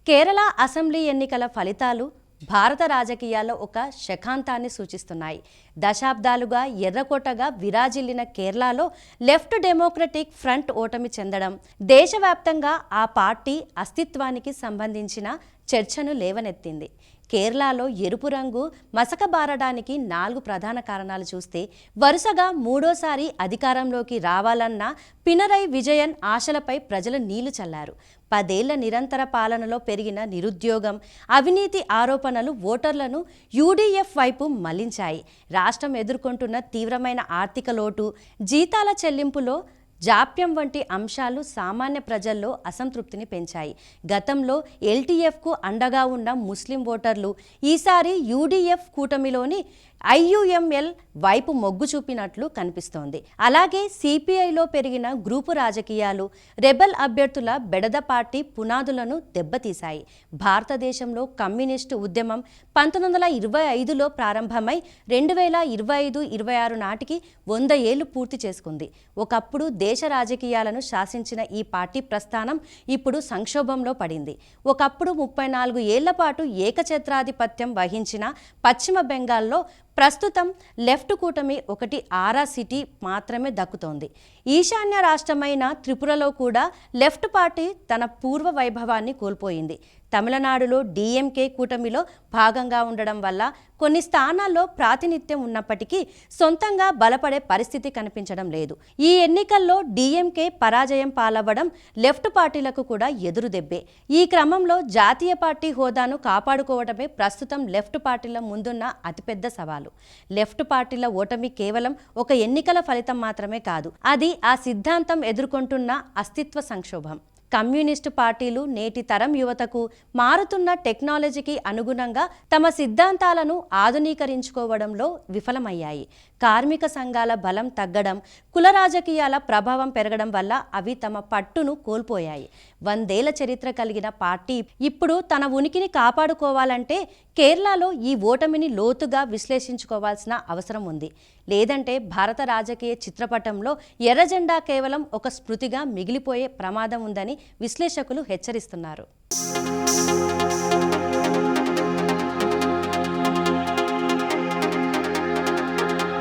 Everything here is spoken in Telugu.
కేరళ అసెంబ్లీ ఎన్నికల ఫలితాలు భారత రాజకీయాల్లో ఒక శకాంతాన్ని సూచిస్తున్నాయి. దశాబ్దాలుగా ఎర్రకోటగా విరాజిల్లిన కేరళలో లెఫ్ట్ డెమోక్రటిక్ ఫ్రంట్ ఓటమి చెందడం, దేశవ్యాప్తంగా ఆ పార్టీ అస్తిత్వానికి సంబంధించిన చర్చను లేవనెత్తింది. కేరళలో ఎరుపు రంగు మసకబారడానికి 4 ప్రధాన కారణాలు చూస్తే, వరుసగా మూడోసారి అధికారంలోకి రావాలన్న పినరై విజయన్ ఆశలపై ప్రజలు నీళ్లు చల్లారు. 10 ఏళ్ల నిరంతర పాలనలో పెరిగిన నిరుద్యోగం, అవినీతి ఆరోపణలు ఓటర్లను యూడీఎఫ్ వైపు మళ్లించాయి. రాష్ట్రం ఎదుర్కొంటున్న తీవ్రమైన ఆర్థిక లోటు, జీతాల చెల్లింపులో జాప్యం వంటి అంశాలు సామాన్య ప్రజల్లో అసంతృప్తిని పెంచాయి. గతంలో ఎల్టీఎఫ్కు అండగా ఉన్న ముస్లిం ఓటర్లు ఈసారి యూడీఎఫ్ కూటమిలోని ఐయుఎంఎల్ వైపు మొగ్గు చూపినట్లు కనిపిస్తోంది. అలాగే సిపిఐలో పెరిగిన గ్రూపు రాజకీయాలు రెబల్ అభ్యర్థుల బెడద పార్టీ పునాదులను దెబ్బతీశాయి. భారతదేశంలో కమ్యూనిస్టు ఉద్యమం 1925లో ప్రారంభమై 2025-26 నాటికి 100 ఏళ్లు పూర్తి చేసుకుంది. ఒకప్పుడు దేశ రాజకీయాలను శాసించిన ఈ పార్టీ ప్రస్థానం ఇప్పుడు సంక్షోభంలో పడింది. ఒకప్పుడు 34 ఏళ్ల పాటు ఏకఛత్రాధిపత్యం వహించిన పశ్చిమ బెంగాల్లో ప్రస్తుతం లెఫ్ట్ కూటమి ఒకటి ఆరా సిటీ మాత్రమే దక్కుతోంది. ఈశాన్య రాష్ట్రమైన త్రిపురలో కూడా లెఫ్ట్ పార్టీ తన పూర్వ వైభవాన్ని కోల్పోయింది. తమిళనాడులో డిఎంకే కూటమిలో భాగంగా ఉండడం వల్ల కొన్ని స్థానాల్లో ప్రాతినిధ్యం ఉన్నప్పటికీ సొంతంగా బలపడే పరిస్థితి కనిపించడం లేదు. ఈ ఎన్నికల్లో డిఎంకే పరాజయం పాలవ్వడం లెఫ్ట్ పార్టీలకు కూడా ఎదురుదెబ్బే. ఈ క్రమంలో జాతీయ పార్టీ హోదాను కాపాడుకోవడమే ప్రస్తుతం లెఫ్ట్ పార్టీల ముందున్న అతిపెద్ద సవాలు. లెఫ్ట్ పార్టీల ఓటమి కేవలం ఒక ఎన్నికల ఫలితం మాత్రమే కాదు, అది ఆ సిద్ధాంతం ఎదుర్కొంటున్న అస్తిత్వ సంక్షోభం. కమ్యూనిస్టు పార్టీలు నేటి తరం యువతకు మారుతున్న టెక్నాలజీకి అనుగుణంగా తమ సిద్ధాంతాలను ఆధునీకరించుకోవడంలో విఫలమయ్యాయి. కార్మిక సంఘాల బలం తగ్గడం, కుల రాజకీయాల ప్రభావం పెరగడం వల్ల అవి తమ పట్టును కోల్పోయాయి. 100 ఏళ్ల చరిత్ర కలిగిన పార్టీ ఇప్పుడు తన ఉనికిని కాపాడుకోవాలంటే కేరళలో ఈ ఓటమిని లోతుగా విశ్లేషించుకోవాల్సిన అవసరం ఉంది. లేదంటే భారత రాజకీయ చిత్రపటంలో ఎర్ర జెండా కేవలం ఒక స్మృతిగా మిగిలిపోయే ప్రమాదం ఉందని విశ్లేషకులు హెచ్చరిస్తున్నారు.